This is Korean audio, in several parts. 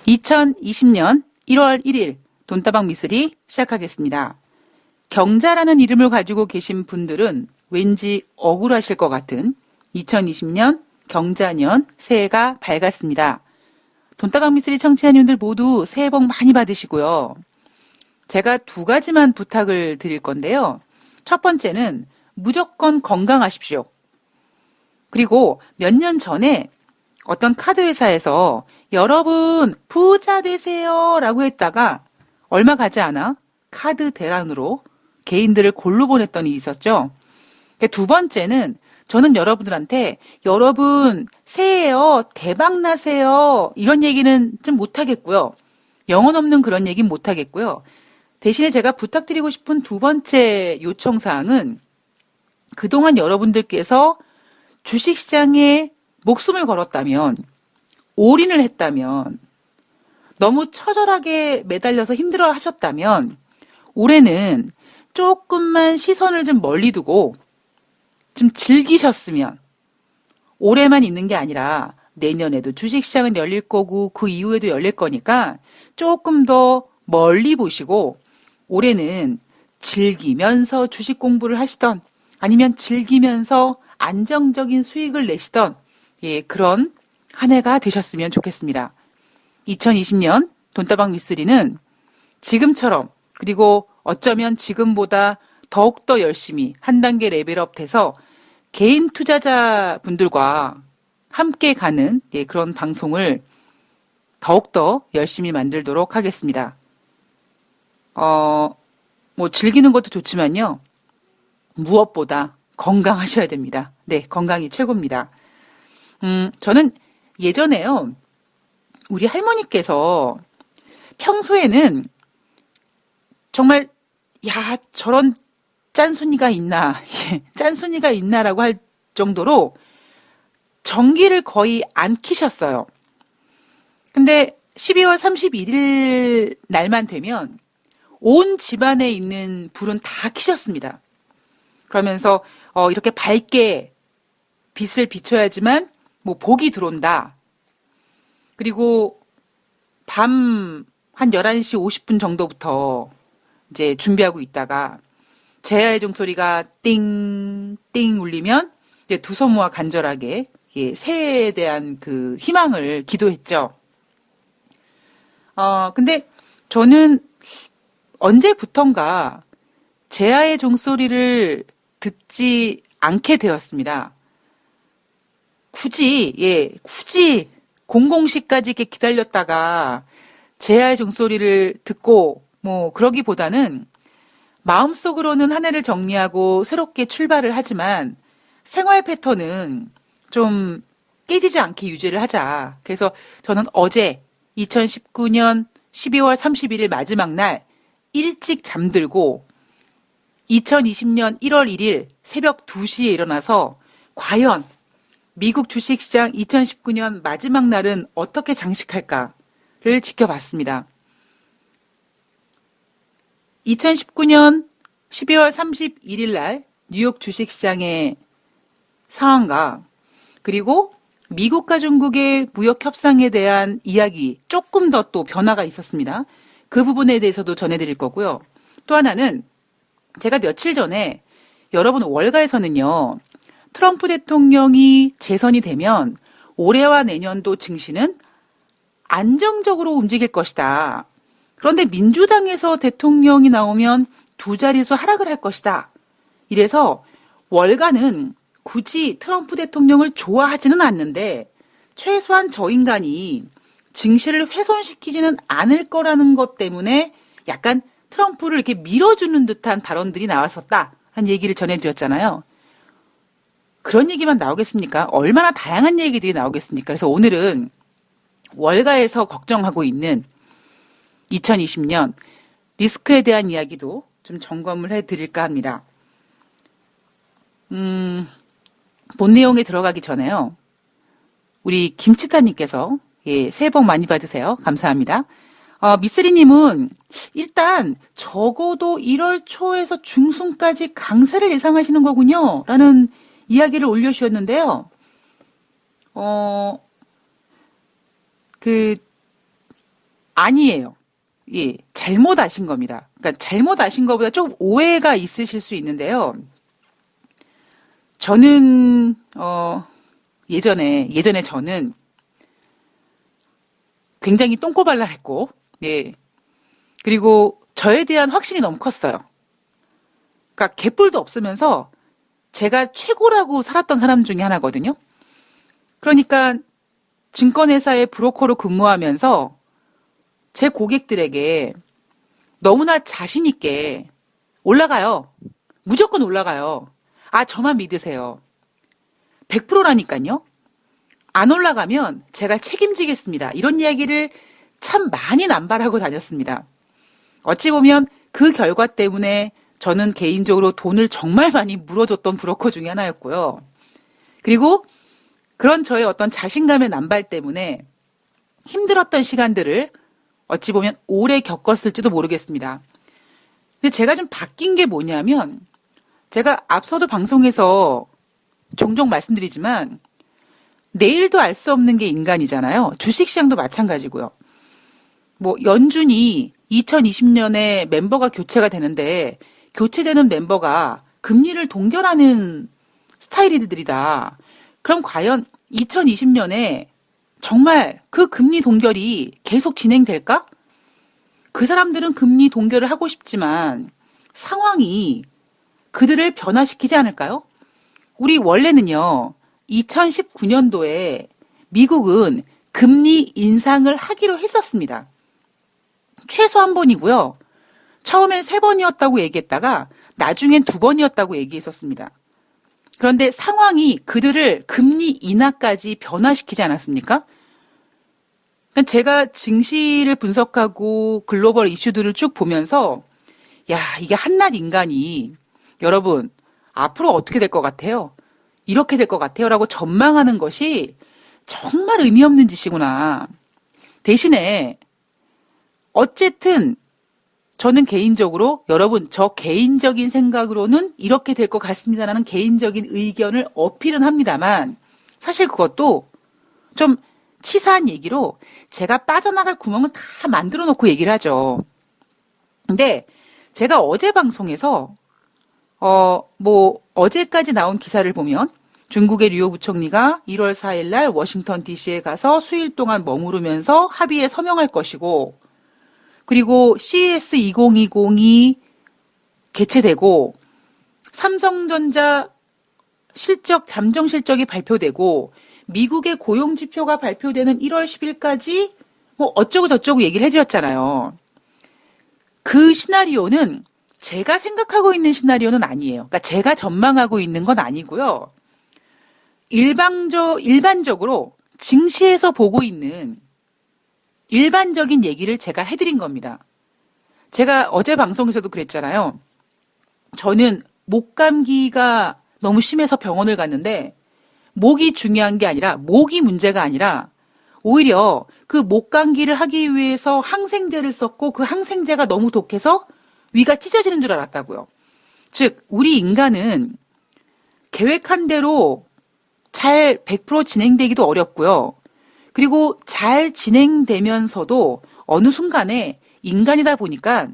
2020년 1월 1일 돈다방 미쓰리 시작하겠습니다. 경자라는 이름을 가지고 계신 분들은 왠지 억울하실 것 같은 2020년 경자년 새해가 밝았습니다. 돈다방 미쓰리 청취자님들 모두 새해 복 많이 받으시고요. 제가 두 가지만 부탁을 드릴 건데요. 첫 번째는 무조건 건강하십시오. 그리고 몇 년 전에 어떤 카드 회사에서 여러분 부자 되세요 라고 했다가 얼마 가지 않아 카드 대란으로 개인들을 골로 보냈던 일이 있었죠. 두 번째는 저는 여러분들한테 여러분 새해요 대박 나세요 이런 얘기는 좀 못하겠고요. 영혼 없는 그런 얘기는 못하겠고요. 대신에 제가 부탁드리고 싶은 두 번째 요청사항은 그동안 여러분들께서 주식시장에 목숨을 걸었다면, 올인을 했다면, 너무 처절하게 매달려서 힘들어 하셨다면, 올해는 조금만 시선을 좀 멀리 두고, 좀 즐기셨으면, 올해만 있는 게 아니라 내년에도 주식시장은 열릴 거고, 그 이후에도 열릴 거니까 조금 더 멀리 보시고, 올해는 즐기면서 주식 공부를 하시던, 아니면 즐기면서 안정적인 수익을 내시던, 그런 한 해가 되셨으면 좋겠습니다. 2020년 돈다방 미쓰리는 지금처럼 그리고 어쩌면 지금보다 더욱더 열심히 한 단계 레벨업 돼서 개인 투자자분들과 함께 가는 그런 방송을 더욱더 열심히 만들도록 하겠습니다. 즐기는 것도 좋지만요. 무엇보다 건강하셔야 됩니다. 네, 건강이 최고입니다. 저는 예전에요, 우리 할머니께서 평소에는 정말, 야, 저런 짠순이가 있나, 짠순이가 있나라고 할 정도로 전기를 거의 안 켜셨어요. 근데 12월 31일 날만 되면 온 집안에 있는 불은 다 켜셨습니다. 그러면서, 이렇게 밝게 빛을 비춰야지만 복이 들어온다. 그리고 밤 한 11시 50분 정도부터 이제 준비하고 있다가 제야의 종소리가 띵, 띵 울리면 이제 두 손 모아 간절하게 새해에 대한 그 희망을 기도했죠. 근데 저는 언제부턴가 제야의 종소리를 듣지 않게 되었습니다. 굳이 00시까지 이렇게 기다렸다가 제야의 종소리를 듣고 그러기보다는 마음속으로는 한 해를 정리하고 새롭게 출발을 하지만 생활 패턴은 좀 깨지지 않게 유지를 하자. 그래서 저는 어제 2019년 12월 31일 마지막 날 일찍 잠들고 2020년 1월 1일 새벽 2시에 일어나서 과연 미국 주식시장 2019년 마지막 날은 어떻게 장식할까를 지켜봤습니다. 2019년 12월 31일 날 뉴욕 주식시장의 상황과 그리고 미국과 중국의 무역 협상에 대한 이야기 조금 더 또 변화가 있었습니다. 그 부분에 대해서도 전해드릴 거고요. 또 하나는 제가 며칠 전에 여러분 월가에서는요. 트럼프 대통령이 재선이 되면 올해와 내년도 증시는 안정적으로 움직일 것이다. 그런데 민주당에서 대통령이 나오면 두 자릿수 하락을 할 것이다. 이래서 월가는 굳이 트럼프 대통령을 좋아하지는 않는데 최소한 저 인간이 증시를 훼손시키지는 않을 거라는 것 때문에 약간 트럼프를 이렇게 밀어주는 듯한 발언들이 나왔었다. 한 얘기를 전해드렸잖아요. 그런 얘기만 나오겠습니까? 얼마나 다양한 얘기들이 나오겠습니까? 그래서 오늘은 월가에서 걱정하고 있는 2020년 리스크에 대한 이야기도 좀 점검을 해드릴까 합니다. 본 내용에 들어가기 전에요. 우리 김치타님께서 새해 복 많이 받으세요. 감사합니다. 미쓰리님은 일단 적어도 1월 초에서 중순까지 강세를 예상하시는 거군요. 라는 이야기를 올려주셨는데요. 아니에요. 예, 잘못 아신 겁니다. 그러니까 잘못 아신 것보다 좀 오해가 있으실 수 있는데요. 저는 예전에 저는 굉장히 똥꼬발랄했고, 예. 그리고 저에 대한 확신이 너무 컸어요. 그러니까 개뿔도 없으면서 제가 최고라고 살았던 사람 중에 하나거든요. 그러니까 증권회사의 브로커로 근무하면서 제 고객들에게 너무나 자신 있게 올라가요. 무조건 올라가요. 아, 저만 믿으세요. 100%라니까요. 안 올라가면 제가 책임지겠습니다. 이런 이야기를 참 많이 남발하고 다녔습니다. 어찌 보면 그 결과 때문에 저는 개인적으로 돈을 정말 많이 물어줬던 브로커 중에 하나였고요. 그리고 그런 저의 어떤 자신감의 남발 때문에 힘들었던 시간들을 어찌 보면 오래 겪었을지도 모르겠습니다. 근데 제가 좀 바뀐 게 뭐냐면, 제가 앞서도 방송에서 종종 말씀드리지만 내일도 알 수 없는 게 인간이잖아요. 주식시장도 마찬가지고요. 뭐 연준이 2020년에 멤버가 교체가 되는데 교체되는 멤버가 금리를 동결하는 스타일들이다. 그럼 과연 2020년에 정말 그 금리 동결이 계속 진행될까? 그 사람들은 금리 동결을 하고 싶지만 상황이 그들을 변화시키지 않을까요? 우리 원래는요, 2019년도에 미국은 금리 인상을 하기로 했었습니다. 최소 한 번이고요. 처음엔 3번이었다고 얘기했다가 나중엔 2번이었다고 얘기했었습니다. 그런데 상황이 그들을 금리 인하까지 변화시키지 않았습니까? 제가 증시를 분석하고 글로벌 이슈들을 쭉 보면서 야, 이게 한낱 인간이 여러분 앞으로 어떻게 될 것 같아요? 이렇게 될 것 같아요? 라고 전망하는 것이 정말 의미 없는 짓이구나. 대신에 어쨌든 저는 개인적으로 여러분 저 개인적인 생각으로는 이렇게 될 것 같습니다라는 개인적인 의견을 어필은 합니다만 사실 그것도 좀 치사한 얘기로 제가 빠져나갈 구멍은 다 만들어 놓고 얘기를 하죠. 근데 제가 어제 방송에서 어제까지 나온 기사를 보면 중국의 류오 부총리가 1월 4일 날 워싱턴 DC에 가서 수일 동안 머무르면서 합의에 서명할 것이고, 그리고 CES 2020이 개최되고, 삼성전자 잠정 실적이 발표되고, 미국의 고용 지표가 발표되는 1월 10일까지 뭐 어쩌고 저쩌고 얘기를 해드렸잖아요. 그 시나리오는 제가 생각하고 있는 시나리오는 아니에요. 그러니까 제가 전망하고 있는 건 아니고요. 일반적으로 증시에서 보고 있는 일반적인 얘기를 제가 해드린 겁니다. 제가 어제 방송에서도 그랬잖아요. 저는 목감기가 너무 심해서 병원을 갔는데 목이 중요한 게 아니라 목이 문제가 아니라 오히려 그 목감기를 하기 위해서 항생제를 썼고 그 항생제가 너무 독해서 위가 찢어지는 줄 알았다고요. 즉 우리 인간은 계획한 대로 잘 100% 진행되기도 어렵고요. 그리고 잘 진행되면서도 어느 순간에 인간이다 보니까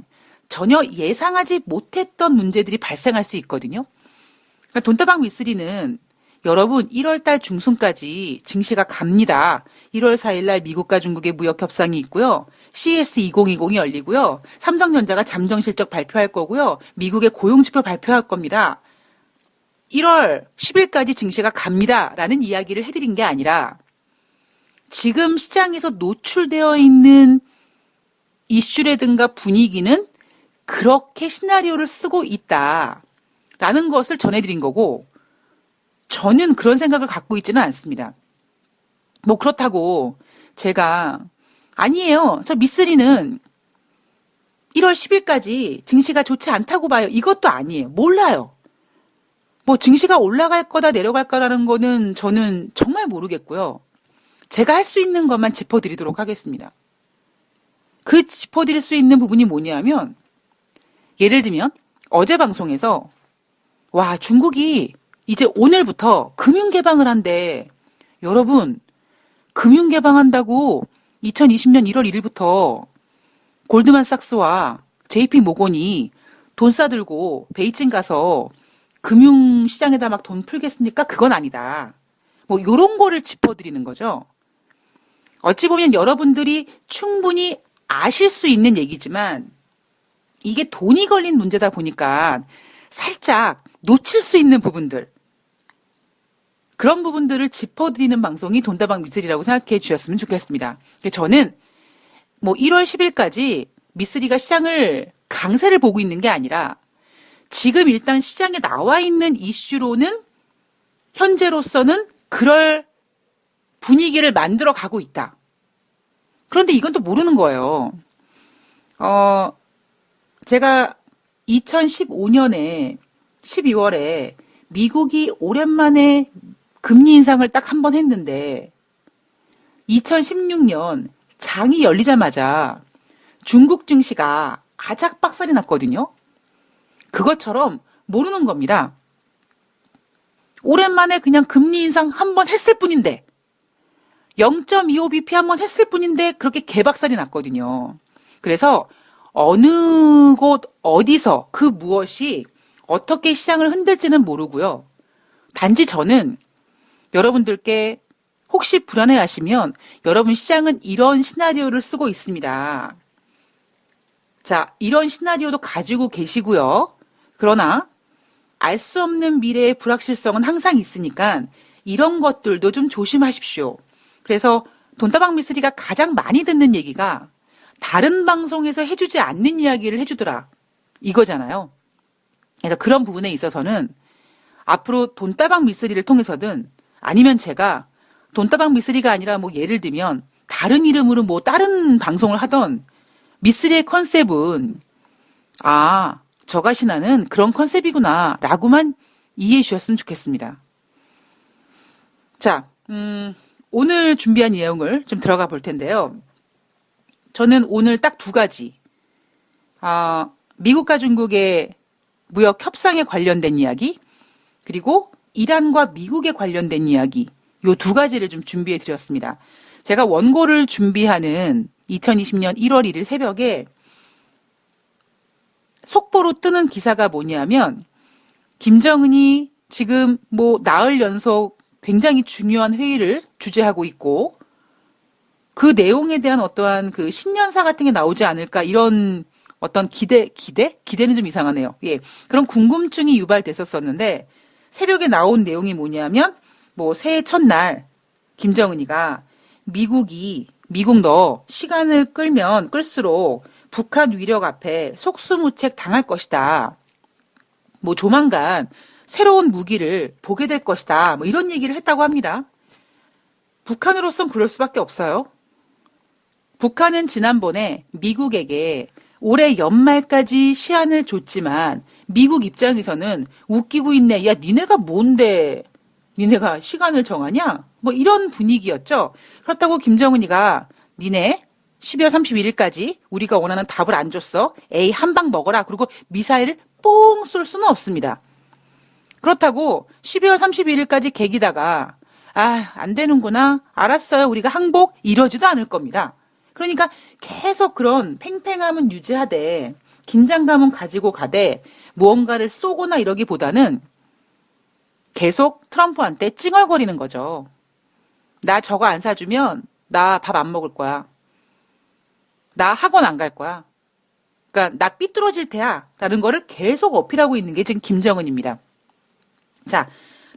전혀 예상하지 못했던 문제들이 발생할 수 있거든요. 그러니까 돈다방 미쓰리는 여러분 1월달 중순까지 증시가 갑니다. 1월 4일날 미국과 중국의 무역협상이 있고요. CES 2020이 열리고요. 삼성전자가 잠정실적 발표할 거고요. 미국의 고용지표 발표할 겁니다. 1월 10일까지 증시가 갑니다. 라는 이야기를 해드린 게 아니라 지금 시장에서 노출되어 있는 이슈라든가 분위기는 그렇게 시나리오를 쓰고 있다라는 것을 전해드린 거고 저는 그런 생각을 갖고 있지는 않습니다. 뭐 그렇다고 제가 아니에요. 저 미쓰리는 1월 10일까지 증시가 좋지 않다고 봐요. 이것도 아니에요. 몰라요. 뭐 증시가 올라갈 거다 내려갈 거라는 거는 저는 정말 모르겠고요. 제가 할 수 있는 것만 짚어드리도록 하겠습니다. 그 짚어드릴 수 있는 부분이 뭐냐면 예를 들면 어제 방송에서 와 중국이 이제 오늘부터 금융 개방을 한대. 여러분 금융 개방한다고 2020년 1월 1일부터 골드만삭스와 JP 모건이 돈 싸들고 베이징 가서 금융시장에다 막 돈 풀겠습니까? 그건 아니다. 뭐 요런 거를 짚어드리는 거죠. 어찌 보면 여러분들이 충분히 아실 수 있는 얘기지만 이게 돈이 걸린 문제다 보니까 살짝 놓칠 수 있는 부분들, 그런 부분들을 짚어드리는 방송이 돈다방 미쓰리라고 생각해 주셨으면 좋겠습니다. 저는 뭐 1월 10일까지 미쓰리가 시장을 강세를 보고 있는 게 아니라 지금 일단 시장에 나와 있는 이슈로는 현재로서는 그럴 분위기를 만들어 가고 있다. 그런데 이건 또 모르는 거예요. 제가 2015년에 12월에 미국이 오랜만에 금리 인상을 딱 한 번 했는데 2016년 장이 열리자마자 중국 증시가 아작박살이 났거든요. 그것처럼 모르는 겁니다. 오랜만에 그냥 금리 인상 한 번 했을 뿐인데 0.25bp 한 번 했을 뿐인데 그렇게 개박살이 났거든요. 그래서 어느 곳 어디서 그 무엇이 어떻게 시장을 흔들지는 모르고요. 단지 저는 여러분들께 혹시 불안해하시면 여러분 시장은 이런 시나리오를 쓰고 있습니다. 자, 이런 시나리오도 가지고 계시고요. 그러나 알 수 없는 미래의 불확실성은 항상 있으니까 이런 것들도 좀 조심하십시오. 그래서 돈다방 미쓰리가 가장 많이 듣는 얘기가 다른 방송에서 해주지 않는 이야기를 해주더라. 이거잖아요. 그래서 그런 부분에 있어서는 앞으로 돈다방 미쓰리를 통해서든 아니면 제가 돈다방 미쓰리가 아니라 뭐 예를 들면 다른 이름으로 뭐 다른 방송을 하던 미쓰리의 컨셉은 저가 신하는 그런 컨셉이구나 라고만 이해해 주셨으면 좋겠습니다. 자, 오늘 준비한 내용을 좀 들어가 볼 텐데요. 저는 오늘 딱 두 가지, 미국과 중국의 무역 협상에 관련된 이야기, 그리고 이란과 미국에 관련된 이야기, 요 두 가지를 좀 준비해 드렸습니다. 제가 원고를 준비하는 2020년 1월 1일 새벽에 속보로 뜨는 기사가 뭐냐면 김정은이 지금 뭐 나흘 연속 굉장히 중요한 회의를 주재하고 있고 그 내용에 대한 어떠한 그 신년사 같은 게 나오지 않을까 이런 어떤 기대는 좀 이상하네요. 예. 그런 궁금증이 유발됐었었는데 새벽에 나온 내용이 뭐냐면 뭐 새해 첫날 김정은이가 미국 너 시간을 끌면 끌수록 북한 위력 앞에 속수무책 당할 것이다. 뭐 조만간 새로운 무기를 보게 될 것이다. 뭐 이런 얘기를 했다고 합니다. 북한으로선 그럴 수밖에 없어요. 북한은 지난번에 미국에게 올해 연말까지 시한을 줬지만 미국 입장에서는 웃기고 있네. 야, 니네가 뭔데 니네가 시간을 정하냐? 뭐 이런 분위기였죠. 그렇다고 김정은이가 니네 12월 31일까지 우리가 원하는 답을 안 줬어. 에이, 한 방 먹어라. 그리고 미사일을 뽕 쏠 수는 없습니다. 그렇다고 12월 31일까지 개기다가 안 되는구나. 알았어요. 우리가 항복 이러지도 않을 겁니다. 그러니까 계속 그런 팽팽함은 유지하되 긴장감은 가지고 가되 무언가를 쏘거나 이러기보다는 계속 트럼프한테 찡얼거리는 거죠. 나 저거 안 사주면 나 밥 안 먹을 거야. 나 학원 안 갈 거야. 그러니까 나 삐뚤어질 테야 라는 거를 계속 어필하고 있는 게 지금 김정은입니다. 자,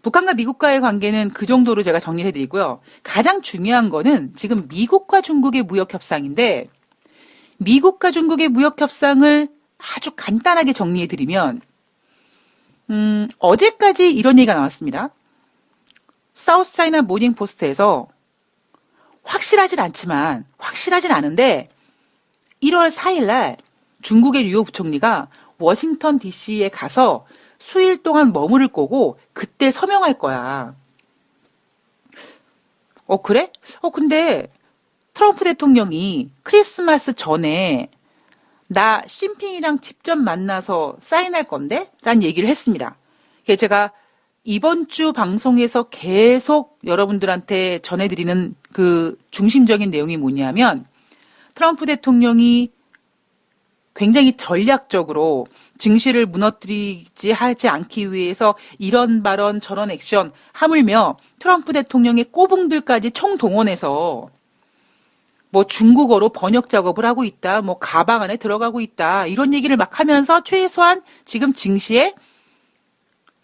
북한과 미국과의 관계는 그 정도로 제가 정리를 해드리고요. 가장 중요한 거는 지금 미국과 중국의 무역협상인데 미국과 중국의 무역협상을 아주 간단하게 정리해드리면 어제까지 이런 얘기가 나왔습니다. 사우스 차이나 모닝 포스트에서 확실하진 않은데 1월 4일 날 중국의 류호 부총리가 워싱턴 DC에 가서 수일 동안 머무를 거고 그때 서명할 거야. 그래? 근데 트럼프 대통령이 크리스마스 전에 나 심핑이랑 직접 만나서 사인할 건데? 라는 얘기를 했습니다. 제가 이번 주 방송에서 계속 여러분들한테 전해드리는 그 중심적인 내용이 뭐냐면 트럼프 대통령이 굉장히 전략적으로 증시를 무너뜨리지 하지 않기 위해서 이런 발언 저런 액션, 하물며 트럼프 대통령의 꼬붕들까지 총동원해서 뭐 중국어로 번역 작업을 하고 있다, 뭐 가방 안에 들어가고 있다, 이런 얘기를 막 하면서 최소한 지금 증시에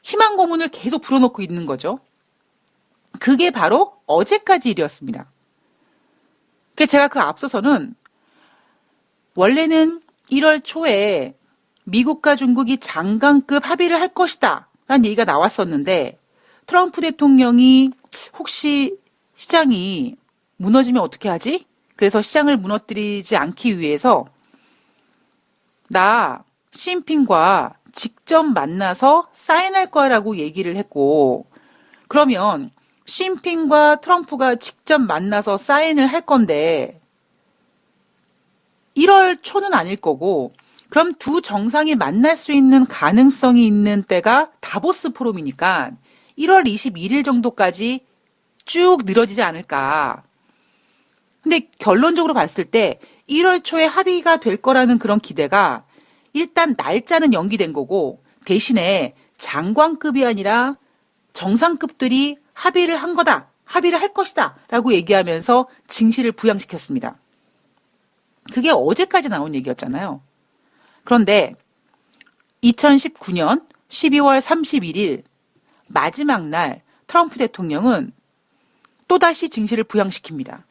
희망 고문을 계속 불어넣고 있는 거죠. 그게 바로 어제까지 일이었습니다. 제가 그 앞서서는 원래는 1월 초에 미국과 중국이 장관급 합의를 할 것이다 라는 얘기가 나왔었는데 트럼프 대통령이 혹시 시장이 무너지면 어떻게 하지? 그래서 시장을 무너뜨리지 않기 위해서 나 시진핑과 직접 만나서 사인할 거라고 얘기를 했고, 그러면 시진핑과 트럼프가 직접 만나서 사인을 할 건데 1월 초는 아닐 거고, 그럼 두 정상이 만날 수 있는 가능성이 있는 때가 다보스 포럼이니까 1월 21일 정도까지 쭉 늘어지지 않을까. 근데 결론적으로 봤을 때 1월 초에 합의가 될 거라는 그런 기대가 일단 날짜는 연기된 거고, 대신에 장관급이 아니라 정상급들이 합의를 한 거다, 합의를 할 것이다 라고 얘기하면서 증시를 부양시켰습니다. 그게 어제까지 나온 얘기였잖아요. 그런데 2019년 12월 31일 마지막 날 트럼프 대통령은 또다시 증시를 부양시킵니다.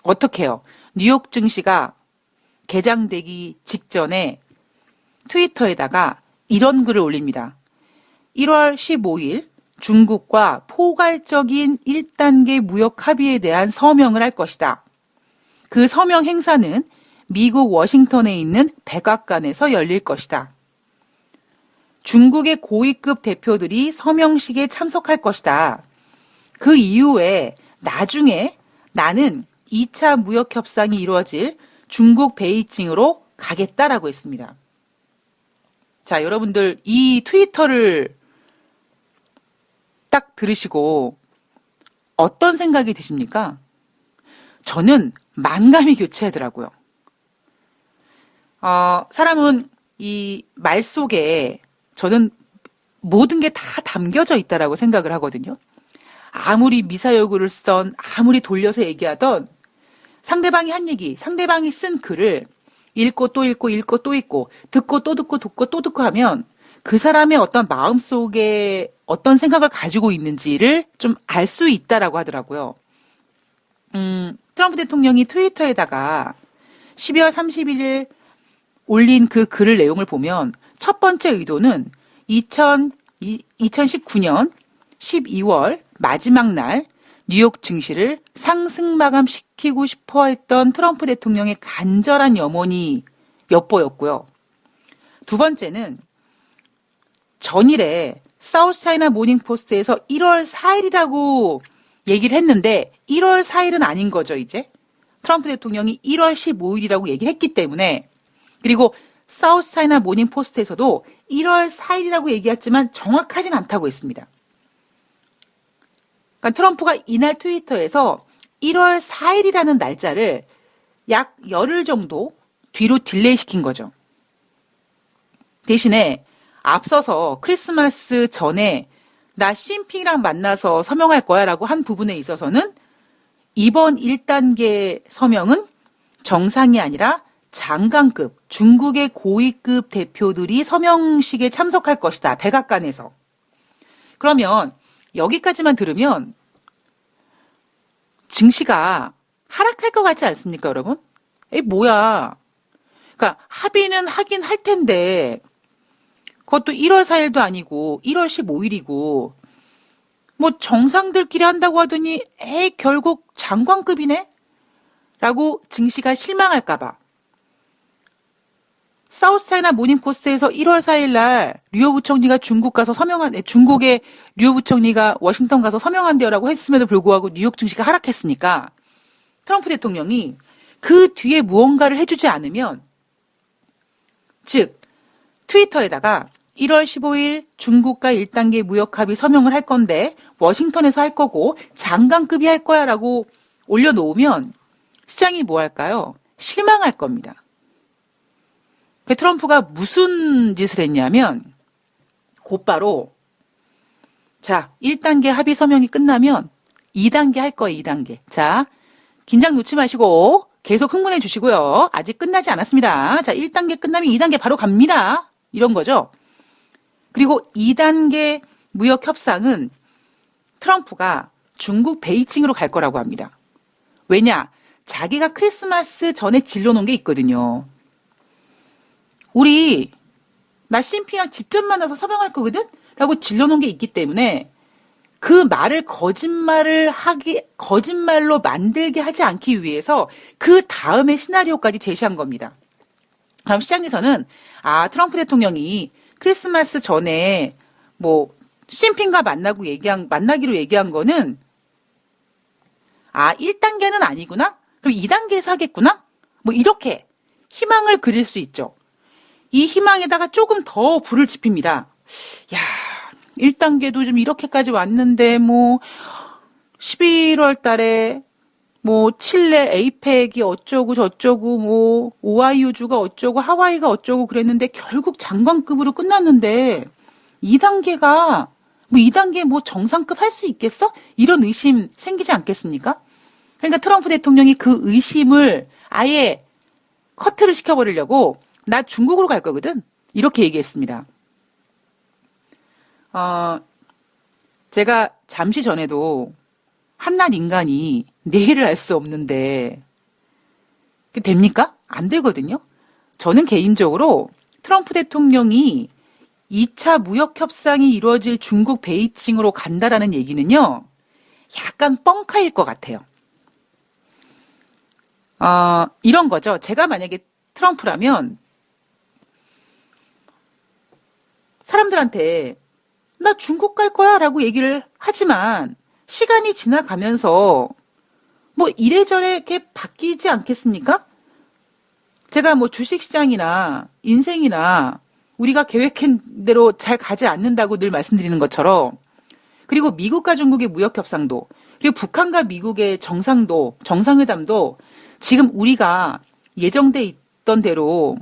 어떻게 해요? 뉴욕 증시가 개장되기 직전에 트위터에다가 이런 글을 올립니다. 1월 15일 중국과 포괄적인 1단계 무역 합의에 대한 서명을 할 것이다. 그 서명 행사는 미국 워싱턴에 있는 백악관에서 열릴 것이다. 중국의 고위급 대표들이 서명식에 참석할 것이다. 그 이후에 나중에 나는 2차 무역 협상이 이루어질 중국 베이징으로 가겠다라고 했습니다. 자, 여러분들 이 트위터를 딱 들으시고 어떤 생각이 드십니까? 저는 만감이 교차하더라고요. 사람은 이 말 속에 저는 모든 게 다 담겨져 있다라고 생각을 하거든요. 아무리 미사여구를 쓰던, 아무리 돌려서 얘기하던 상대방이 한 얘기, 상대방이 쓴 글을 읽고 또 읽고 읽고 또 읽고 듣고 또 듣고 듣고 또 듣고 하면 그 사람의 어떤 마음속에 어떤 생각을 가지고 있는지를 좀 알 수 있다라고 하더라고요. 트럼프 대통령이 트위터에다가 12월 31일 올린 그 글을 내용을 보면 첫 번째 의도는 2019년 12월 마지막 날 뉴욕 증시를 상승 마감시키고 싶어 했던 트럼프 대통령의 간절한 염원이 엿보였고요. 두 번째는 전일에 사우스차이나 모닝포스트에서 1월 4일이라고 얘기를 했는데 1월 4일은 아닌 거죠, 이제. 트럼프 대통령이 1월 15일이라고 얘기를 했기 때문에, 그리고 사우스차이나 모닝포스트에서도 1월 4일이라고 얘기했지만 정확하진 않다고 했습니다. 그러니까 트럼프가 이날 트위터에서 1월 4일이라는 날짜를 약 열흘 정도 뒤로 딜레이 시킨 거죠. 대신에 앞서서 크리스마스 전에 나 시진핑이랑 만나서 서명할 거야 라고 한 부분에 있어서는 이번 1단계 서명은 정상이 아니라 장관급, 중국의 고위급 대표들이 서명식에 참석할 것이다. 백악관에서. 그러면 여기까지만 들으면 증시가 하락할 것 같지 않습니까, 여러분? 뭐야. 그러니까 합의는 하긴 할 텐데 그것도 1월 4일도 아니고 1월 15일이고 뭐 정상들끼리 한다고 하더니 결국 장관급이네? 라고 증시가 실망할까 봐. 사우스차이나 모닝포스트에서 1월 4일 날 류호 부총리가 중국의 류호 부총리가 워싱턴 가서 서명한대요라고 했음에도 불구하고 뉴욕 증시가 하락했으니까 트럼프 대통령이 그 뒤에 무언가를 해주지 않으면, 즉 트위터에다가 1월 15일 중국과 1단계 무역 합의 서명을 할 건데 워싱턴에서 할 거고 장관급이 할 거야 라고 올려놓으면 시장이 뭐 할까요? 실망할 겁니다. 그 트럼프가 무슨 짓을 했냐면 곧바로 자, 1단계 합의 서명이 끝나면 2단계 할 거예요, 2단계. 자, 긴장 놓지 마시고 계속 흥분해 주시고요. 아직 끝나지 않았습니다. 자, 1단계 끝나면 2단계 바로 갑니다. 이런 거죠. 그리고 2단계 무역 협상은 트럼프가 중국 베이징으로 갈 거라고 합니다. 왜냐? 자기가 크리스마스 전에 질러놓은 게 있거든요. 나 시진핑이랑 직접 만나서 서명할 거거든? 라고 질러놓은 게 있기 때문에 그 말을 거짓말로 만들게 하지 않기 위해서 그 다음의 시나리오까지 제시한 겁니다. 그럼 시장에서는, 트럼프 대통령이 크리스마스 전에 시진핑과 만나기로 얘기한 거는, 1단계는 아니구나? 그럼 2단계에서 하겠구나? 이렇게 희망을 그릴 수 있죠. 이 희망에다가 조금 더 불을 지핍니다. 1단계도 좀 이렇게까지 왔는데, 11월 달에, 칠레, 에이펙이 어쩌고 저쩌고, 오하이오주가 어쩌고, 하와이가 어쩌고 그랬는데, 결국 장관급으로 끝났는데, 2단계 정상급 할 수 있겠어? 이런 의심 생기지 않겠습니까? 그러니까 트럼프 대통령이 그 의심을 아예 커트를 시켜버리려고, 나 중국으로 갈 거거든? 이렇게 얘기했습니다. 제가 잠시 전에도 한낱 인간이 내일을 알 수 없는데 됩니까? 안 되거든요. 저는 개인적으로 트럼프 대통령이 2차 무역 협상이 이루어질 중국 베이징으로 간다라는 얘기는요. 약간 뻥카일 것 같아요. 이런 거죠. 제가 만약에 트럼프라면 사람들한테 나 중국 갈 거야 라고 얘기를 하지만 시간이 지나가면서 이래저래 이렇게 바뀌지 않겠습니까? 제가 주식시장이나 인생이나 우리가 계획한 대로 잘 가지 않는다고 늘 말씀드리는 것처럼 그리고 미국과 중국의 무역협상도 그리고 북한과 미국의 정상회담도 지금 우리가 예정돼 있던 대로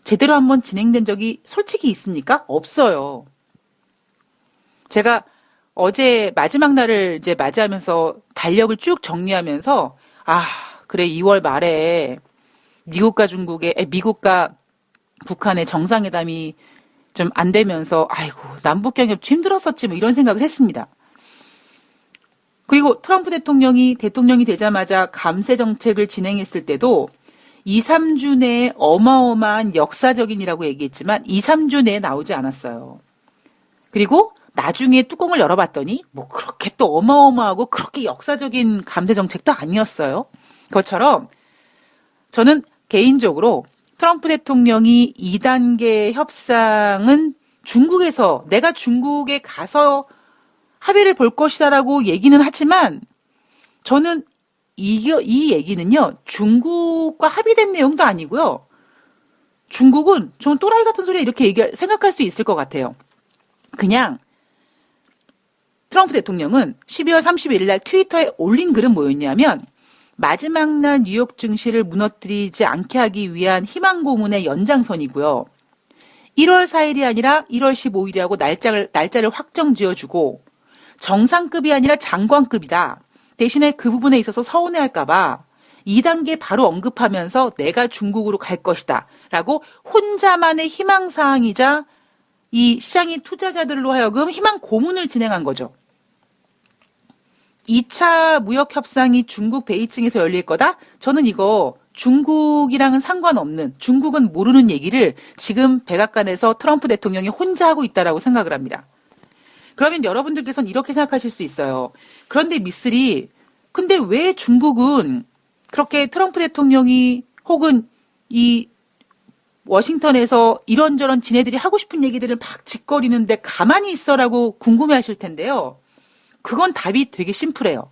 제대로 한번 진행된 적이 솔직히 있습니까? 없어요. 제가 어제 마지막 날을 이제 맞이하면서 달력을 쭉 정리하면서 그래 2월 말에 미국과 북한의 정상회담이 좀 안 되면서 남북 경협 힘들었었지 이런 생각을 했습니다. 그리고 트럼프 대통령이 되자마자 감세 정책을 진행했을 때도 2, 3주 내에 어마어마한 역사적인이라고 얘기했지만 2, 3주 내에 나오지 않았어요. 그리고 나중에 뚜껑을 열어봤더니 그렇게 또 어마어마하고 그렇게 역사적인 감세 정책도 아니었어요. 그것처럼 저는 개인적으로 트럼프 대통령이 2단계 협상은 내가 중국에 가서 합의를 볼 것이다라고 얘기는 하지만 저는 이 얘기는요, 중국과 합의된 내용도 아니고요. 중국은 저는 또라이 같은 소리야 이렇게 생각할 수 있을 것 같아요. 그냥 트럼프 대통령은 12월 31일 날 트위터에 올린 글은 뭐였냐면 마지막 날 뉴욕 증시를 무너뜨리지 않게 하기 위한 희망 고문의 연장선이고요. 1월 4일이 아니라 1월 15일이라고 날짜를 확정 지어주고 정상급이 아니라 장관급이다. 대신에 그 부분에 있어서 서운해할까봐 2단계 바로 언급하면서 내가 중국으로 갈 것이다. 라고 혼자만의 희망사항이자 이 시장의 투자자들로 하여금 희망 고문을 진행한 거죠. 2차 무역 협상이 중국 베이징에서 열릴 거다? 저는 이거 중국이랑은 상관없는 중국은 모르는 얘기를 지금 백악관에서 트럼프 대통령이 혼자 하고 있다라고 생각을 합니다. 그러면 여러분들께서는 이렇게 생각하실 수 있어요. 그런데 미쓰리, 근데 왜 중국은 그렇게 트럼프 대통령이 혹은 이 워싱턴에서 이런저런 지네들이 하고 싶은 얘기들을 막 짓거리는데 가만히 있어라고 궁금해 하실 텐데요. 그건 답이 되게 심플해요.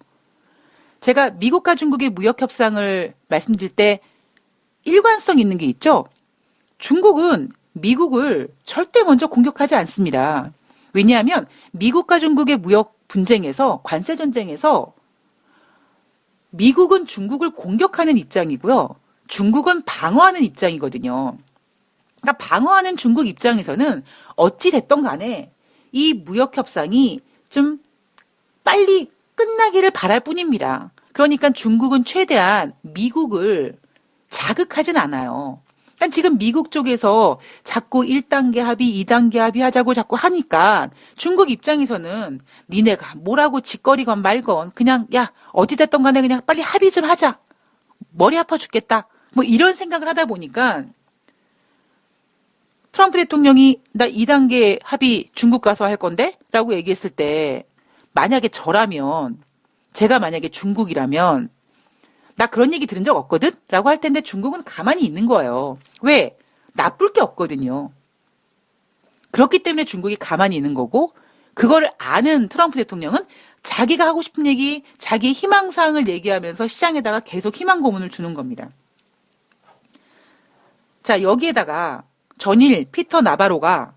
제가 미국과 중국의 무역 협상을 말씀드릴 때 일관성 있는 게 있죠. 중국은 미국을 절대 먼저 공격하지 않습니다. 왜냐하면 미국과 중국의 무역 분쟁에서 관세 전쟁에서 미국은 중국을 공격하는 입장이고요. 중국은 방어하는 입장이거든요. 그러니까 방어하는 중국 입장에서는 어찌 됐던 간에 이 무역 협상이 좀 빨리 끝나기를 바랄 뿐입니다. 그러니까 중국은 최대한 미국을 자극하진 않아요. 그러니까 지금 미국 쪽에서 자꾸 1단계 합의, 2단계 합의 하자고 자꾸 하니까 중국 입장에서는 니네가 뭐라고 짓거리건 말건 그냥 야 어찌됐든 간에 그냥 빨리 합의 좀 하자. 머리 아파 죽겠다. 뭐 이런 생각을 하다 보니까 트럼프 대통령이 나 2단계 합의 중국 가서 할 건데? 라고 얘기했을 때 만약에 저라면 제가 만약에 중국이라면 나 그런 얘기 들은 적 없거든? 라고 할 텐데 중국은 가만히 있는 거예요. 왜? 나쁠 게 없거든요. 그렇기 때문에 중국이 가만히 있는 거고 그거를 아는 트럼프 대통령은 자기가 하고 싶은 얘기, 자기의 희망사항을 얘기하면서 시장에다가 계속 희망 고문을 주는 겁니다. 자, 여기에다가 전일 피터 나바로가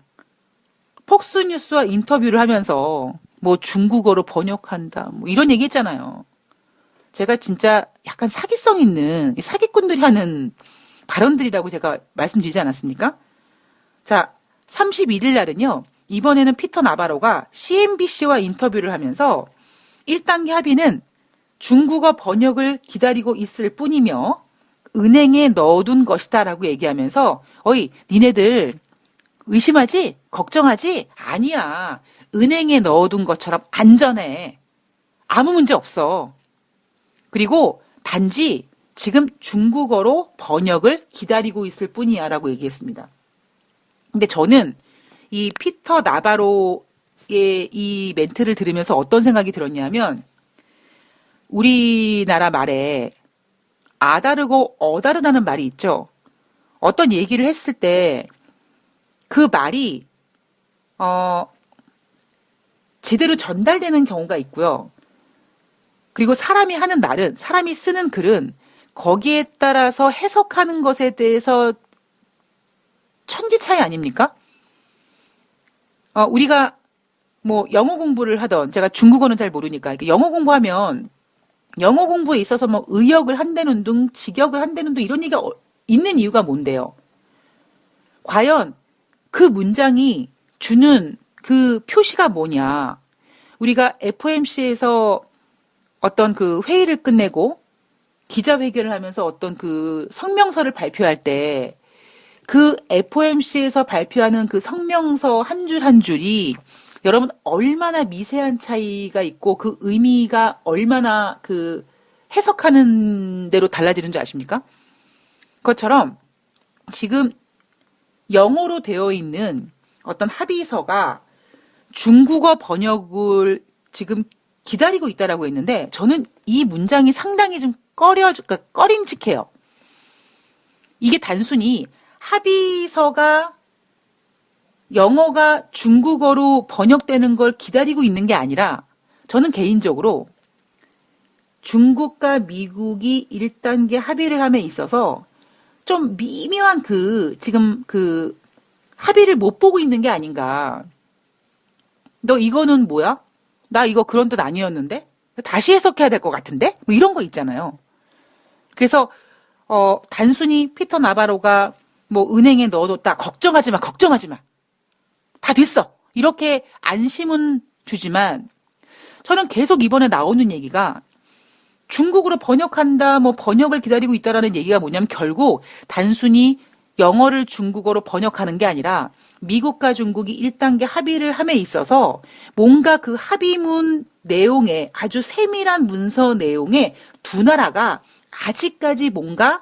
폭스뉴스와 인터뷰를 하면서 뭐 중국어로 번역한다 뭐 이런 얘기 했잖아요. 제가 진짜 약간 사기성 있는 사기꾼들이 하는 발언들이라고 제가 말씀드리지 않았습니까? 자, 31일 날은요. 이번에는 피터 나바로가 CNBC와 인터뷰를 하면서 1단계 합의는 중국어 번역을 기다리고 있을 뿐이며 은행에 넣어둔 것이다 라고 얘기하면서 어이 니네들 의심하지? 걱정하지? 아니야. 은행에 넣어둔 것처럼 안전해. 아무 문제 없어. 그리고 단지 지금 중국어로 번역을 기다리고 있을 뿐이야 라고 얘기했습니다. 근데 저는 이 피터 나바로의 이 멘트를 들으면서 어떤 생각이 들었냐면 우리나라 말에 아다르고 어다르다는 말이 있죠. 어떤 얘기를 했을 때 그 말이 제대로 전달되는 경우가 있고요. 그리고 사람이 하는 말은, 사람이 쓰는 글은 거기에 따라서 해석하는 것에 대해서 천지 차이 아닙니까? 우리가 뭐 영어 공부를 하던, 제가 중국어는 잘 모르니까, 영어 공부하면 영어 공부에 있어서 뭐 의역을 한다는 둥, 직역을 한다는 둥 이런 얘기가 있는 이유가 뭔데요? 과연 그 문장이 주는 그 표시가 뭐냐? 우리가 FOMC에서 어떤 그 회의를 끝내고 기자회견을 하면서 어떤 그 성명서를 발표할 때 그 FOMC에서 발표하는 그 성명서 한 줄 한 줄이 여러분 얼마나 미세한 차이가 있고 그 의미가 얼마나 그 해석하는 대로 달라지는 줄 아십니까? 그것처럼 지금 영어로 되어 있는 어떤 합의서가 중국어 번역을 지금 기다리고 있다라고 했는데 저는 이 문장이 상당히 좀 그러니까 꺼림칙해요. 이게 단순히 합의서가 영어가 중국어로 번역되는 걸 기다리고 있는 게 아니라 저는 개인적으로 중국과 미국이 1단계 합의를 함에 있어서 좀 미묘한 지금 합의를 못 보고 있는 게 아닌가. 너 이거는 뭐야? 나 이거 그런 뜻 아니었는데? 다시 해석해야 될 것 같은데? 뭐 이런 거 있잖아요. 그래서, 단순히 피터 나바로가 뭐 은행에 넣어뒀다. 걱정하지 마, 걱정하지 마. 다 됐어. 이렇게 안심은 주지만 저는 계속 이번에 나오는 얘기가 중국으로 번역한다, 뭐 번역을 기다리고 있다라는 얘기가 뭐냐면 결국 단순히 영어를 중국어로 번역하는 게 아니라 미국과 중국이 1단계 합의를 함에 있어서 뭔가 그 합의문 내용에 아주 세밀한 문서 내용에 두 나라가 아직까지 뭔가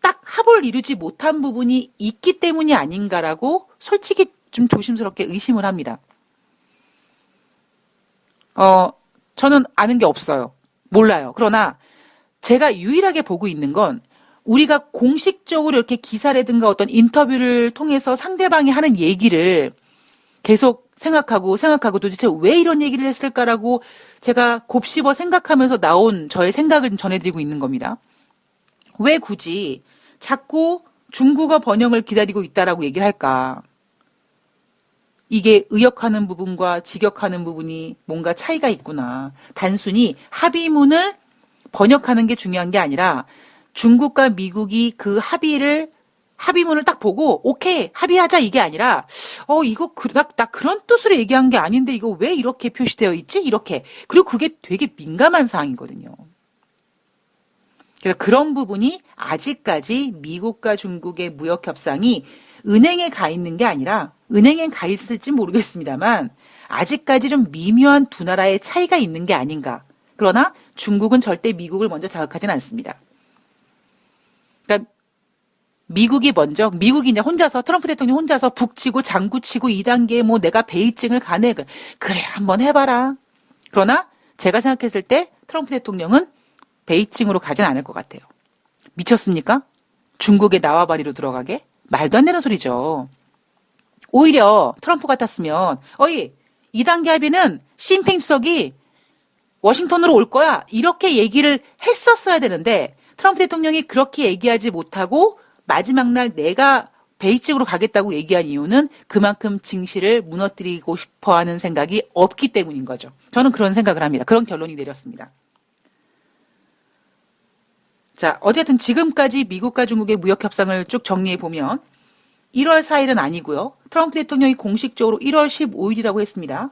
딱 합을 이루지 못한 부분이 있기 때문이 아닌가라고 솔직히 좀 조심스럽게 의심을 합니다. 저는 아는 게 없어요. 몰라요. 그러나 제가 유일하게 보고 있는 건 우리가 공식적으로 이렇게 기사라든가 어떤 인터뷰를 통해서 상대방이 하는 얘기를 계속 생각하고 도대체 왜 이런 얘기를 했을까라고 제가 곱씹어 생각하면서 나온 저의 생각을 전해드리고 있는 겁니다. 왜 굳이 자꾸 중국어 번역을 기다리고 있다라고 얘기를 할까? 이게 의역하는 부분과 직역하는 부분이 뭔가 차이가 있구나. 단순히 합의문을 번역하는 게 중요한 게 아니라 중국과 미국이 그 합의를 합의문을 딱 보고 오케이 합의하자 이게 아니라 이거 나 그런 뜻으로 얘기한 게 아닌데 이거 왜 이렇게 표시되어 있지? 이렇게. 그리고 그게 되게 민감한 사항이거든요. 그래서 그런 부분이 아직까지 미국과 중국의 무역 협상이 은행에 가 있는 게 아니라 은행에 가 있을지 모르겠습니다만 아직까지 좀 미묘한 두 나라의 차이가 있는 게 아닌가. 그러나 중국은 절대 미국을 먼저 자극하진 않습니다. 그러니까 미국이 이제 혼자서 트럼프 대통령이 혼자서 북치고 장구치고 2단계 뭐 내가 베이징을 가네. 그래 한번 해봐라. 그러나 제가 생각했을 때 트럼프 대통령은 베이징으로 가진 않을 것 같아요. 미쳤습니까? 중국의 나와바리로 들어가게? 말도 안 되는 소리죠. 오히려 트럼프 같았으면 2단계 합의는 시진핑 주석이 워싱턴으로 올 거야. 이렇게 얘기를 했었어야 되는데 트럼프 대통령이 그렇게 얘기하지 못하고 마지막 날 내가 베이징으로 가겠다고 얘기한 이유는 그만큼 증시를 무너뜨리고 싶어하는 생각이 없기 때문인 거죠. 저는 그런 생각을 합니다. 그런 결론이 내렸습니다. 자, 어쨌든 지금까지 미국과 중국의 무역 협상을 쭉 정리해 보면 1월 4일은 아니고요. 트럼프 대통령이 공식적으로 1월 15일이라고 했습니다.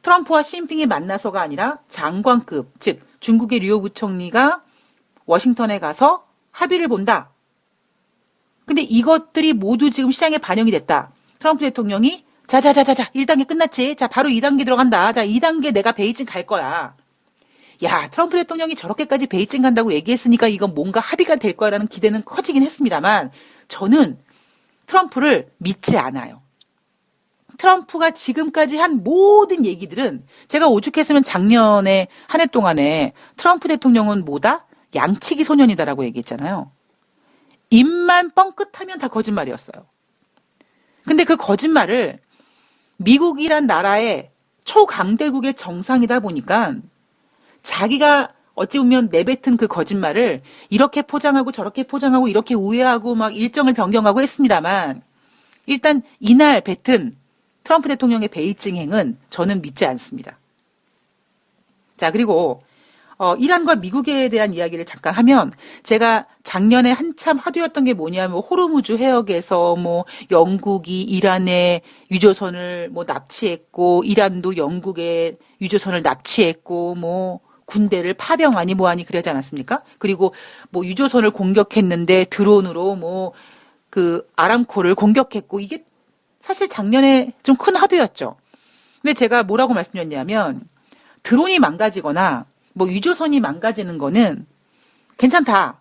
트럼프와 시진핑이 만나서가 아니라 장관급, 즉 중국의 류오 부총리가 워싱턴에 가서 합의를 본다. 근데 이것들이 모두 지금 시장에 반영이 됐다. 트럼프 대통령이 자, 1단계 끝났지. 자, 바로 2단계 들어간다. 자, 2단계 내가 베이징 갈 거야. 야, 트럼프 대통령이 저렇게까지 베이징 간다고 얘기했으니까 이건 뭔가 합의가 될 거라는 기대는 커지긴 했습니다만 저는 트럼프를 믿지 않아요. 트럼프가 지금까지 한 모든 얘기들은 제가 오죽했으면 작년에 한 해 동안에 트럼프 대통령은 뭐다? 양치기 소년이다라고 얘기했잖아요. 입만 뻥끗하면 다 거짓말이었어요. 근데 그 거짓말을 미국이란 나라의 초강대국의 정상이다 보니까 자기가 어찌 보면 내뱉은 그 거짓말을 이렇게 포장하고 저렇게 포장하고 이렇게 우회하고 막 일정을 변경하고 했습니다만 일단 이날 뱉은 트럼프 대통령의 베이징행은 저는 믿지 않습니다. 자, 그리고 이란과 미국에 대한 이야기를 잠깐 하면 제가 작년에 한참 화두였던 게 뭐냐면 호르무즈 해역에서 뭐 영국이 이란의 유조선을 뭐 납치했고 이란도 영국의 유조선을 납치했고 뭐 군대를 파병하니 뭐하니 그러지 않았습니까? 그리고 뭐 유조선을 공격했는데 드론으로 뭐 그 아람코를 공격했고 이게 사실 작년에 좀 큰 화두였죠. 근데 제가 뭐라고 말씀드렸냐면 드론이 망가지거나 뭐 유조선이 망가지는 거는 괜찮다.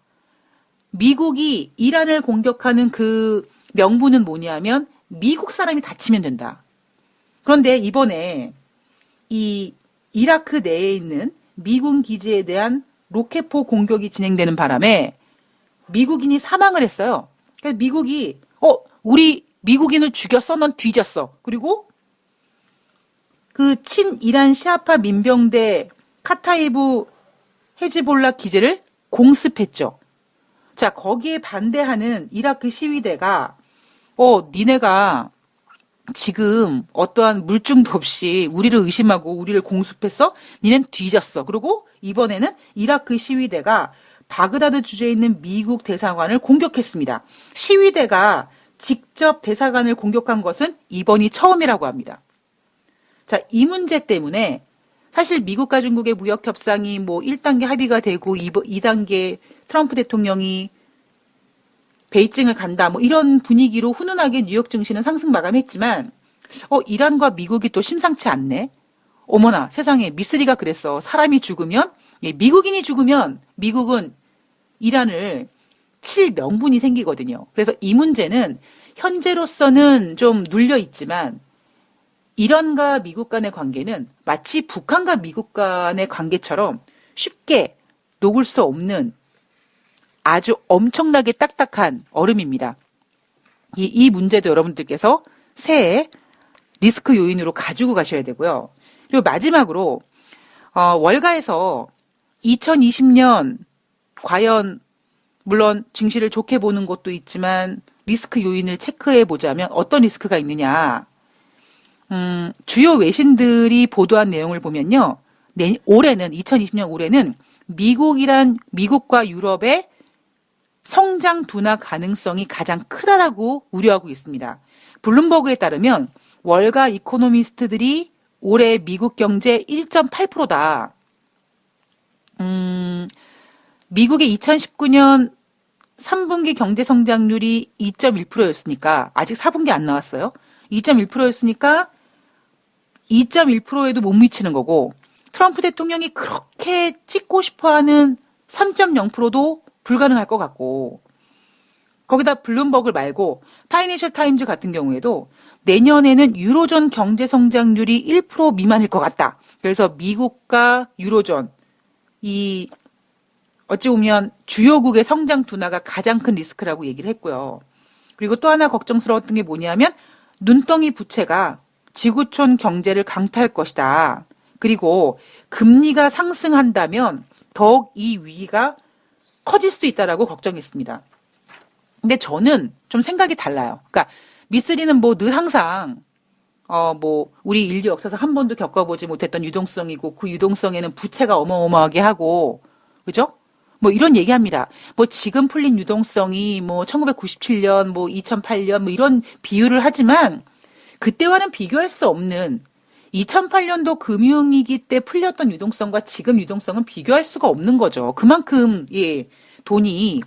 미국이 이란을 공격하는 그 명분은 뭐냐면 미국 사람이 다치면 된다. 그런데 이번에 이 이라크 내에 있는 미군 기지에 대한 로켓포 공격이 진행되는 바람에 미국인이 사망을 했어요. 그래서 미국이 우리 미국인을 죽였어? 넌 뒤졌어. 그리고 그 친이란 시아파 민병대 카타이브 헤즈볼라 기지를 공습했죠. 자, 거기에 반대하는 이라크 시위대가 니네가 지금 어떠한 물증도 없이 우리를 의심하고 우리를 공습했어? 니넨 뒤졌어. 그리고 이번에는 이라크 시위대가 바그다드 주재에 있는 미국 대사관을 공격했습니다. 시위대가 직접 대사관을 공격한 것은 이번이 처음이라고 합니다. 자, 이 문제 때문에 사실 미국과 중국의 무역 협상이 뭐 1단계 합의가 되고 2단계 트럼프 대통령이 베이징을 간다 뭐 이런 분위기로 훈훈하게 뉴욕 증시는 상승 마감했지만 이란과 미국이 또 심상치 않네. 어머나 세상에 미쓰리가 그랬어. 사람이 죽으면 미국인이 죽으면 미국은 이란을 칠 명분이 생기거든요. 그래서 이 문제는 현재로서는 좀 눌려 있지만 이란과 미국 간의 관계는 마치 북한과 미국 간의 관계처럼 쉽게 녹을 수 없는 아주 엄청나게 딱딱한 얼음입니다. 이 문제도 여러분들께서 새해 리스크 요인으로 가지고 가셔야 되고요. 그리고 마지막으로 월가에서 2020년 과연 물론 증시를 좋게 보는 것도 있지만 리스크 요인을 체크해 보자면 어떤 리스크가 있느냐. 주요 외신들이 보도한 내용을 보면요. 올해는 2020년 올해는 미국과 유럽의 성장 둔화 가능성이 가장 크다라고 우려하고 있습니다. 블룸버그에 따르면 월가 이코노미스트들이 올해 미국 경제 1.8%다. 미국의 2019년 3분기 경제 성장률이 2.1%였으니까 아직 4분기 안 나왔어요. 2.1%였으니까 2.1%에도 못 미치는 거고 트럼프 대통령이 그렇게 찍고 싶어하는 3.0%도 불가능할 것 같고 거기다 블룸버그 말고 파이낸셜 타임즈 같은 경우에도 내년에는 유로존 경제 성장률이 1% 미만일 것 같다. 그래서 미국과 유로존 이 어찌 보면 주요국의 성장 둔화가 가장 큰 리스크라고 얘기를 했고요. 그리고 또 하나 걱정스러웠던 게 뭐냐면 눈덩이 부채가 지구촌 경제를 강타할 것이다. 그리고 금리가 상승한다면 더욱 이 위기가 커질 수도 있다라고 걱정했습니다. 근데 저는 좀 생각이 달라요. 그러니까 미쓰리는 뭐 늘 항상 우리 인류 역사에서 한 번도 겪어보지 못했던 유동성이고 그 유동성에는 부채가 어마어마하게 하고 그죠? 뭐 이런 얘기합니다. 뭐 지금 풀린 유동성이 뭐 1997년, 뭐 2008년 뭐 이런 비유를 하지만 그때와는 비교할 수 없는 2008년도 금융위기 때 풀렸던 유동성과 지금 유동성은 비교할 수가 없는 거죠. 그만큼 돈이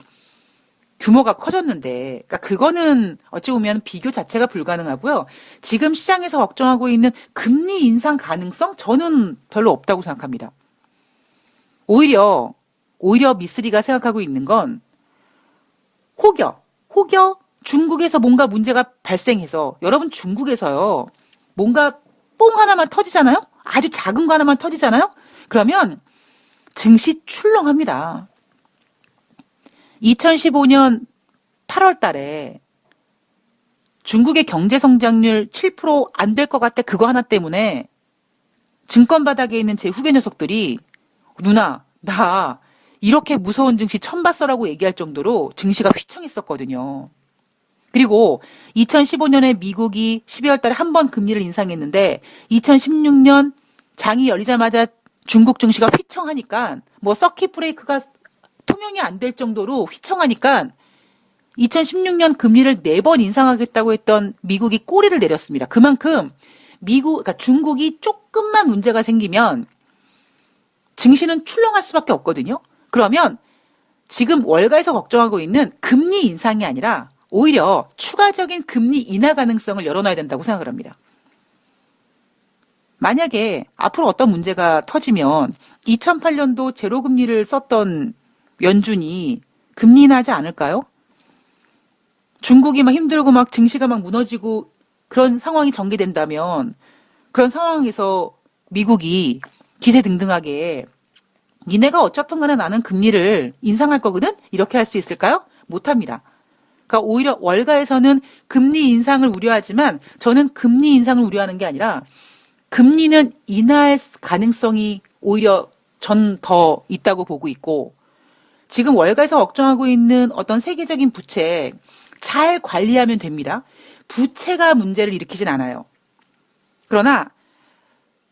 규모가 커졌는데, 그러니까 그거는 어찌 보면 비교 자체가 불가능하고요. 지금 시장에서 걱정하고 있는 금리 인상 가능성 저는 별로 없다고 생각합니다. 오히려 미쓰리가 생각하고 있는 건 혹여 중국에서 뭔가 문제가 발생해서 여러분 중국에서요 뭔가 뽕 하나만 터지잖아요? 아주 작은 거 하나만 터지잖아요? 그러면 증시 출렁합니다. 2015년 8월 달에 중국의 경제 성장률 7% 안 될 것 같아 그거 하나 때문에 증권 바닥에 있는 제 후배 녀석들이 누나 나 이렇게 무서운 증시 처음 봤어라고 얘기할 정도로 증시가 휘청했었거든요. 그리고 2015년에 미국이 12월 달에 한 번 금리를 인상했는데 2016년 장이 열리자마자 중국 증시가 휘청하니까 뭐 서킷 브레이크가 통용이 안 될 정도로 휘청하니까 2016년 금리를 4번 인상하겠다고 했던 미국이 꼬리를 내렸습니다. 그만큼 그러니까 중국이 조금만 문제가 생기면 증시는 출렁할 수밖에 없거든요. 그러면 지금 월가에서 걱정하고 있는 금리 인상이 아니라 오히려 추가적인 금리 인하 가능성을 열어놔야 된다고 생각을 합니다. 만약에 앞으로 어떤 문제가 터지면 2008년도 제로금리를 썼던 연준이 금리 인하하지 않을까요? 중국이 막 힘들고 막 증시가 막 무너지고 그런 상황이 전개된다면 그런 상황에서 미국이 기세등등하게 니네가 어쨌든 간에 나는 금리를 인상할 거거든? 이렇게 할 수 있을까요? 못합니다. 그러니까 오히려 월가에서는 금리 인상을 우려하지만 저는 금리 인상을 우려하는 게 아니라 금리는 인하할 가능성이 오히려 전 더 있다고 보고 있고 지금 월가에서 걱정하고 있는 어떤 세계적인 부채 잘 관리하면 됩니다. 부채가 문제를 일으키진 않아요. 그러나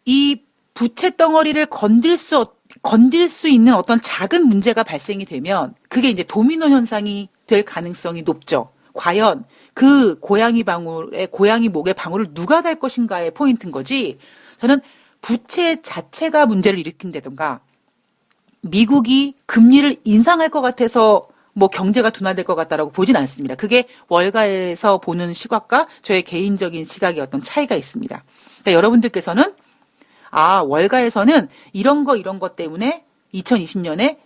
이 부채 덩어리를 건들 수 있는 어떤 작은 문제가 발생이 되면 그게 이제 도미노 현상이 될 가능성이 높죠. 과연 그 고양이 목에 방울을 누가 달 것인가의 포인트인 거지. 저는 부채 자체가 문제를 일으킨다든가 미국이 금리를 인상할 것 같아서 뭐 경제가 둔화될 것 같다라고 보진 않습니다. 그게 월가에서 보는 시각과 저의 개인적인 시각의 어떤 차이가 있습니다. 그러니까 여러분들께서는 월가에서는 이런 것 때문에 2020년에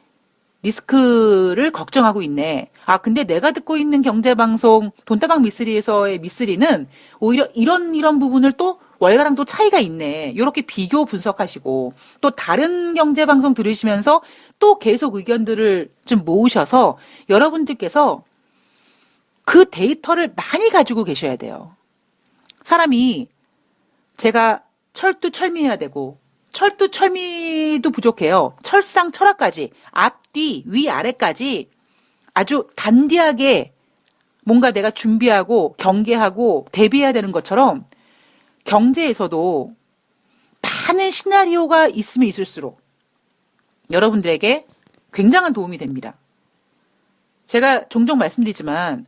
리스크를 걱정하고 있네. 근데 내가 듣고 있는 경제방송 돈다방 미쓰리에서의 미쓰리는 오히려 이런 부분을 또 월가랑 또 차이가 있네. 이렇게 비교 분석하시고 또 다른 경제방송 들으시면서 또 계속 의견들을 좀 모으셔서 여러분들께서 그 데이터를 많이 가지고 계셔야 돼요. 사람이 제가 철두철미해야 되고 철두철미도 부족해요. 철상철하까지 앞뒤 위아래까지 아주 단디하게 뭔가 내가 준비하고 경계하고 대비해야 되는 것처럼 경제에서도 많은 시나리오가 있으면 있을수록 여러분들에게 굉장한 도움이 됩니다. 제가 종종 말씀드리지만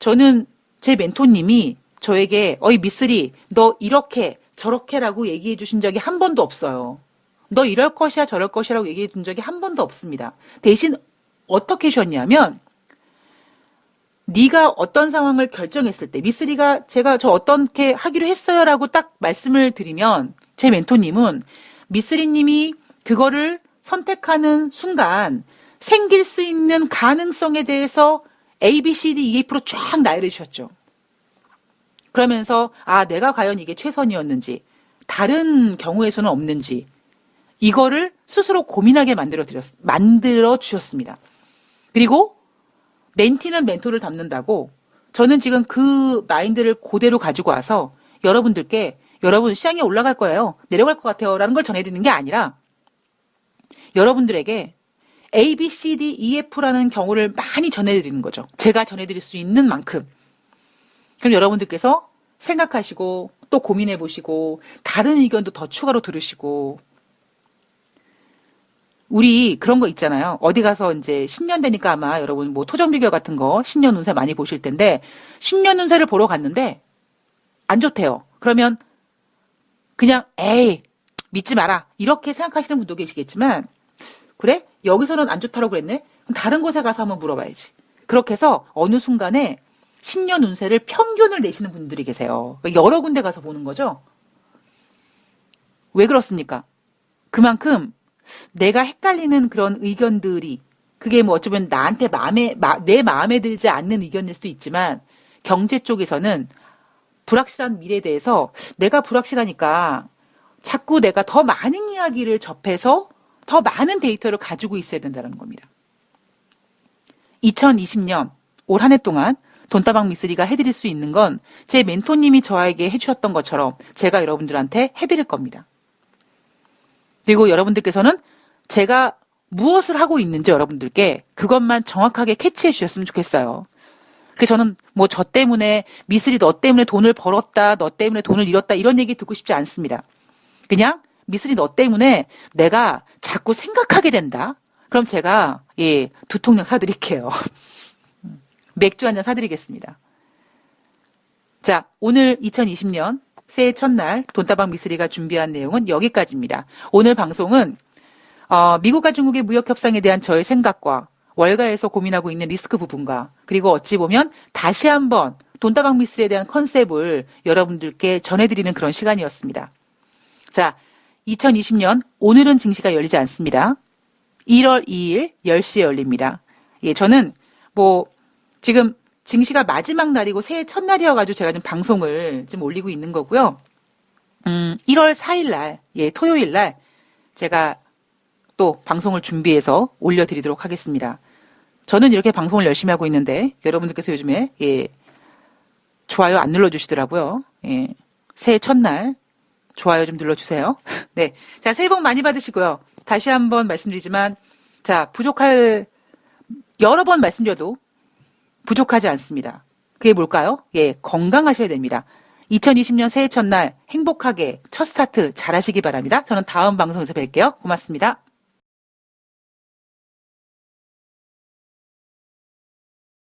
저는 제 멘토님이 저에게 어이 미쓰리 너 이렇게 저렇게라고 얘기해 주신 적이 한 번도 없어요. 너 이럴 것이야 저럴 것이라고 얘기해 준 적이 한 번도 없습니다. 대신 어떻게 하셨냐면 네가 어떤 상황을 결정했을 때 미쓰리가 제가 저 어떻게 하기로 했어요라고 딱 말씀을 드리면 제 멘토님은 미쓰리님이 그거를 선택하는 순간 생길 수 있는 가능성에 대해서 A, B, C, D, EF로 쫙 나열해 주셨죠. 그러면서 내가 과연 이게 최선이었는지 다른 경우에서는 없는지 이거를 스스로 고민하게 만들어 주셨습니다. 그리고 멘티는 멘토를 닮는다고 저는 지금 그 마인드를 그대로 가지고 와서 여러분들께 여러분 시장에 올라갈 거예요. 내려갈 것 같아요. 라는 걸 전해드리는 게 아니라 여러분들에게 A, B, C, D, E, F라는 경우를 많이 전해드리는 거죠. 제가 전해드릴 수 있는 만큼. 그럼 여러분들께서 생각하시고 또 고민해 보시고 다른 의견도 더 추가로 들으시고 우리 그런 거 있잖아요. 어디 가서 이제 신년 되니까 아마 여러분 뭐 토정 비결 같은 거 신년 운세 많이 보실 텐데 신년 운세를 보러 갔는데 안 좋대요. 그러면 그냥 에이 믿지 마라 이렇게 생각하시는 분도 계시겠지만 그래? 여기서는 안 좋다고 그랬네? 그럼 다른 곳에 가서 한번 물어봐야지. 그렇게 해서 어느 순간에 신년 운세를 평균을 내시는 분들이 계세요. 그러니까 여러 군데 가서 보는 거죠. 왜 그렇습니까? 그만큼 내가 헷갈리는 그런 의견들이 그게 뭐 어쩌면 나한테 내 마음에 들지 않는 의견일 수도 있지만 경제 쪽에서는 불확실한 미래에 대해서 내가 불확실하니까 자꾸 내가 더 많은 이야기를 접해서 더 많은 데이터를 가지고 있어야 된다는 겁니다. 2020년 올 한 해 동안 돈다방 미쓰리가 해드릴 수 있는 건 제 멘토님이 저에게 해주셨던 것처럼 제가 여러분들한테 해드릴 겁니다. 그리고 여러분들께서는 제가 무엇을 하고 있는지 여러분들께 그것만 정확하게 캐치해 주셨으면 좋겠어요. 그 저는 뭐 저 때문에 미쓰리 너 때문에 돈을 벌었다, 너 때문에 돈을 잃었다 이런 얘기 듣고 싶지 않습니다. 그냥 미쓰리 너 때문에 내가 자꾸 생각하게 된다. 그럼 제가 두 통약 사드릴게요. 맥주 한 잔 사드리겠습니다. 자, 오늘 2020년 새해 첫날 돈다방 미쓰리가 준비한 내용은 여기까지입니다. 오늘 방송은 미국과 중국의 무역 협상에 대한 저의 생각과 월가에서 고민하고 있는 리스크 부분과 그리고 어찌 보면 다시 한번 돈다방 미쓰리에 대한 컨셉을 여러분들께 전해드리는 그런 시간이었습니다. 자, 2020년 오늘은 증시가 열리지 않습니다. 1월 2일 10시에 열립니다. 저는 지금 증시가 마지막 날이고 새해 첫날이어가지고 제가 지금 방송을 좀 올리고 있는 거고요. 1월 4일 날, 토요일 날 제가 또 방송을 준비해서 올려드리도록 하겠습니다. 저는 이렇게 방송을 열심히 하고 있는데 여러분들께서 요즘에 좋아요 안 눌러주시더라고요. 새해 첫날 좋아요 좀 눌러주세요. 네, 자 새해 복 많이 받으시고요. 다시 한번 말씀드리지만 자 여러 번 말씀드려도 부족하지 않습니다. 그게 뭘까요? 건강하셔야 됩니다. 2020년 새해 첫날 행복하게 첫 스타트 잘 하시기 바랍니다. 저는 다음 방송에서 뵐게요. 고맙습니다.